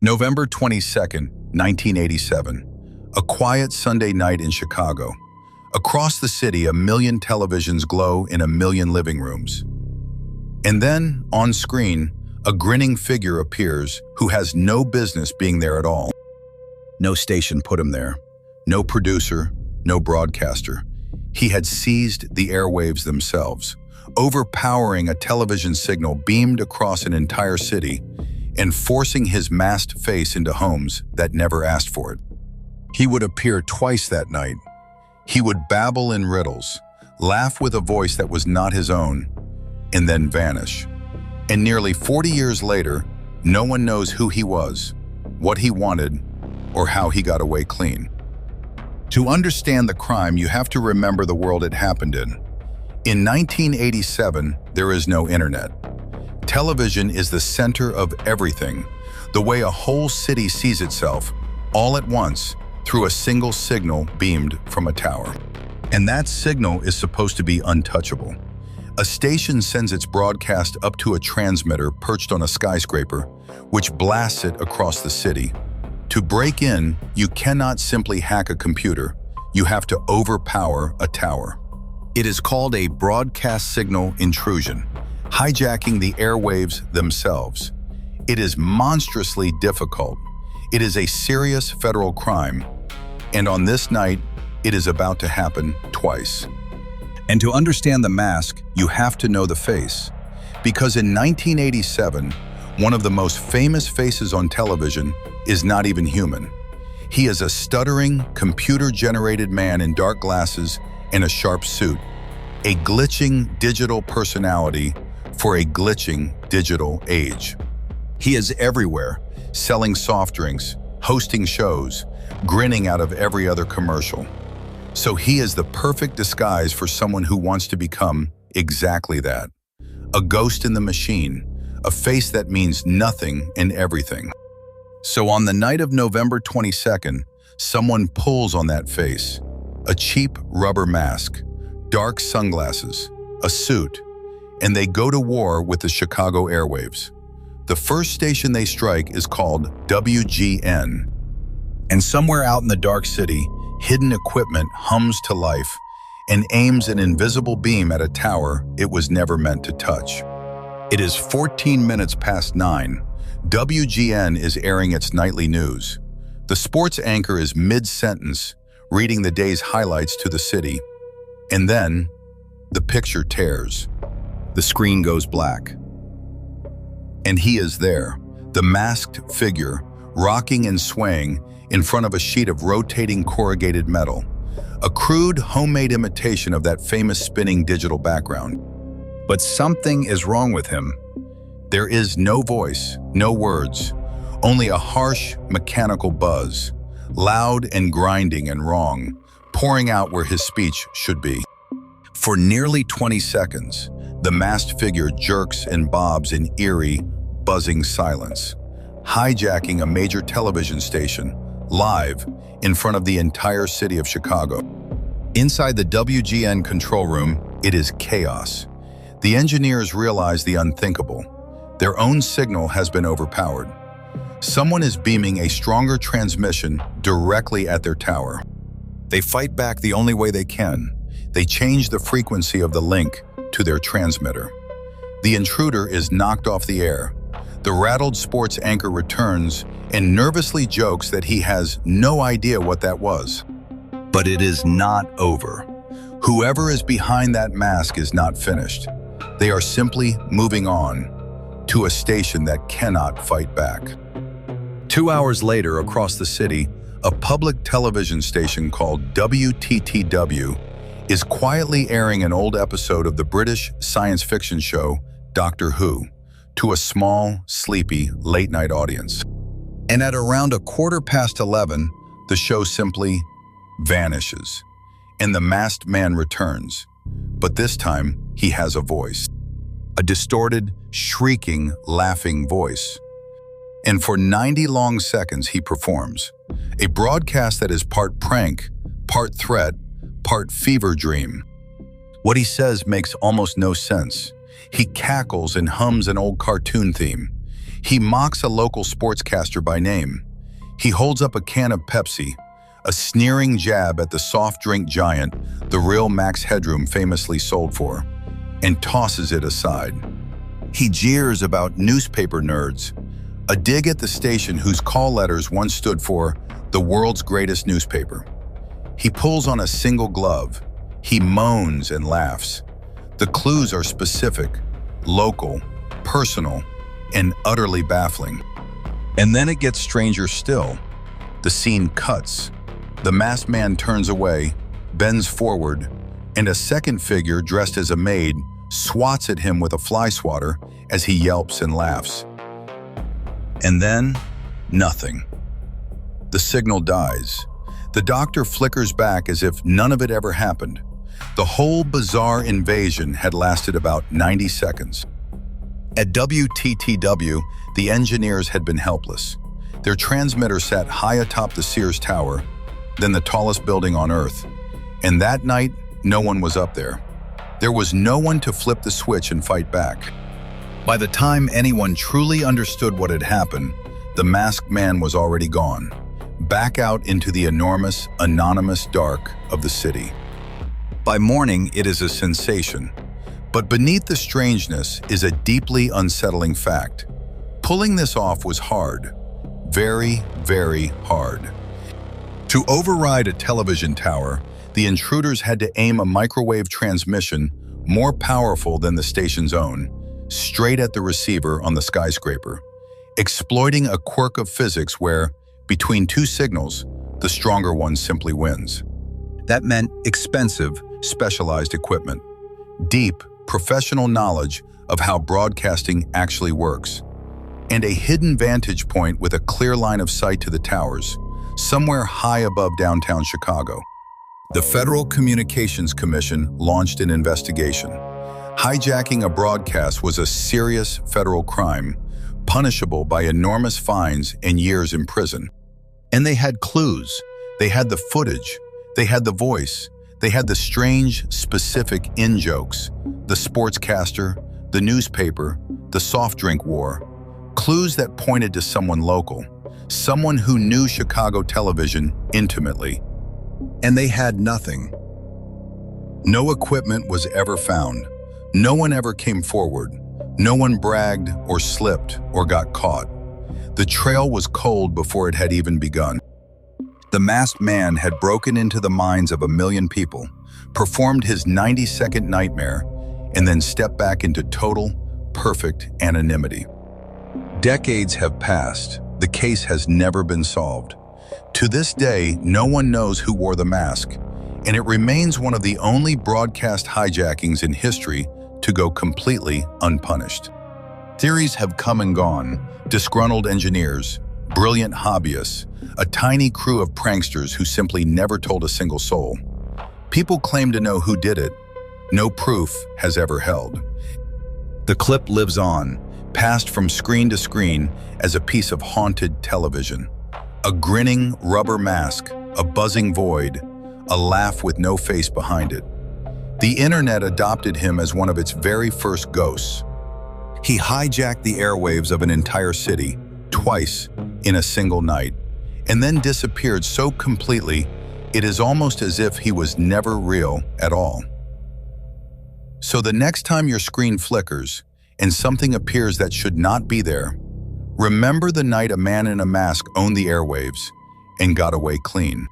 November 22nd, 1987. A quiet Sunday night in Chicago. Across the city, a million televisions glow in a million living rooms. And then, on screen, a grinning figure appears who has no business being there at all. No station put him there. No producer, no broadcaster. He had seized the airwaves themselves, overpowering a television signal beamed across an entire city and forcing his masked face into homes that never asked for it. He would appear twice that night. He would babble in riddles, laugh with a voice that was not his own, and then vanish. And nearly 40 years later, no one knows who he was, what he wanted, or how he got away clean. To understand the crime, you have to remember the world it happened in. In 1987, there is no internet. Television is the center of everything, the way a whole city sees itself, all at once, through a single signal beamed from a tower. And that signal is supposed to be untouchable. A station sends its broadcast up to a transmitter perched on a skyscraper, which blasts it across the city. To break in, you cannot simply hack a computer. You have to overpower a tower. It is called a broadcast signal intrusion, hijacking the airwaves themselves. It is monstrously difficult. It is a serious federal crime. And on this night, it is about to happen twice. And to understand the mask, you have to know the face. Because in 1987, one of the most famous faces on television is not even human. He is a stuttering, computer-generated man in dark glasses and a sharp suit, a glitching digital personality for a glitching digital age. He is everywhere, selling soft drinks, hosting shows, grinning out of every other commercial. So he is the perfect disguise for someone who wants to become exactly that. A ghost in the machine, a face that means nothing and everything. So on the night of November 22nd, someone pulls on that face. A cheap rubber mask, dark sunglasses, a suit, and they go to war with the Chicago airwaves. The first station they strike is called WGN. And somewhere out in the dark city, hidden equipment hums to life and aims an invisible beam at a tower it was never meant to touch. It is 14 minutes past 9. WGN is airing its nightly news. The sports anchor is mid-sentence, reading the day's highlights to the city. And then, the picture tears. The screen goes black. And he is there, the masked figure, rocking and swaying in front of a sheet of rotating corrugated metal, a crude homemade imitation of that famous spinning digital background. But something is wrong with him. There is no voice, no words, only a harsh, mechanical buzz, loud and grinding and wrong, pouring out where his speech should be. For nearly 20 seconds, the masked figure jerks and bobs in eerie, buzzing silence, hijacking a major television station, live, in front of the entire city of Chicago. Inside the WGN control room, it is chaos. The engineers realize the unthinkable. Their own signal has been overpowered. Someone is beaming a stronger transmission directly at their tower. They fight back the only way they can. They change the frequency of the link to their transmitter. The intruder is knocked off the air. The rattled sports anchor returns and nervously jokes that he has no idea what that was. But it is not over. Whoever is behind that mask is not finished. They are simply moving on to a station that cannot fight back. 2 hours later, across the city, a public television station called WTTW is quietly airing an old episode of the British science fiction show Doctor Who to a small, sleepy, late-night audience. And at around 11:15, the show simply vanishes, and the masked man returns. But this time, he has a voice. A distorted, shrieking, laughing voice. And for 90 long seconds, he performs. A broadcast that is part prank, part threat, part fever dream. What he says makes almost no sense. He cackles and hums an old cartoon theme. He mocks a local sportscaster by name. He holds up a can of Pepsi, a sneering jab at the soft drink giant the real Max Headroom famously sold for, and tosses it aside. He jeers about newspaper nerds, a dig at the station whose call letters once stood for the world's greatest newspaper. He pulls on a single glove. He moans and laughs. The clues are specific, local, personal, and utterly baffling. And then it gets stranger still. The scene cuts. The masked man turns away, bends forward, and a second figure dressed as a maid swats at him with a fly swatter as he yelps and laughs. And then, nothing. The signal dies. The doctor flickers back as if none of it ever happened. The whole bizarre invasion had lasted about 90 seconds. At WTTW, the engineers had been helpless. Their transmitter sat high atop the Sears Tower, then the tallest building on Earth. And that night, no one was up there. There was no one to flip the switch and fight back. By the time anyone truly understood what had happened, the masked man was already gone, back out into the enormous, anonymous dark of the city. By morning, it is a sensation. But beneath the strangeness is a deeply unsettling fact. Pulling this off was hard. Very, very hard. To override a television tower, the intruders had to aim a microwave transmission more powerful than the station's own, straight at the receiver on the skyscraper, exploiting a quirk of physics where, between two signals, the stronger one simply wins. That meant expensive, specialized equipment, deep, professional knowledge of how broadcasting actually works, and a hidden vantage point with a clear line of sight to the towers, somewhere high above downtown Chicago. The Federal Communications Commission launched an investigation. Hijacking a broadcast was a serious federal crime, punishable by enormous fines and years in prison. And they had clues. They had the footage. They had the voice. They had the strange, specific in-jokes, the sportscaster, the newspaper, the soft drink war. Clues that pointed to someone local, someone who knew Chicago television intimately. And they had nothing. No equipment was ever found. No one ever came forward. No one bragged or slipped or got caught. The trail was cold before it had even begun. The masked man had broken into the minds of 1 million people, performed his 90-second nightmare, and then stepped back into total, perfect anonymity. Decades have passed. The case has never been solved. To this day, no one knows who wore the mask, and it remains one of the only broadcast hijackings in history to go completely unpunished. Theories have come and gone, disgruntled engineers, brilliant hobbyists, a tiny crew of pranksters who simply never told a single soul. People claim to know who did it. No proof has ever held. The clip lives on, passed from screen to screen as a piece of haunted television. A grinning rubber mask, a buzzing void, a laugh with no face behind it. The internet adopted him as one of its very first ghosts. He hijacked the airwaves of an entire city, twice, in a single night, and then disappeared so completely it is almost as if he was never real at all. So the next time your screen flickers and something appears that should not be there, remember the night a man in a mask owned the airwaves and got away clean.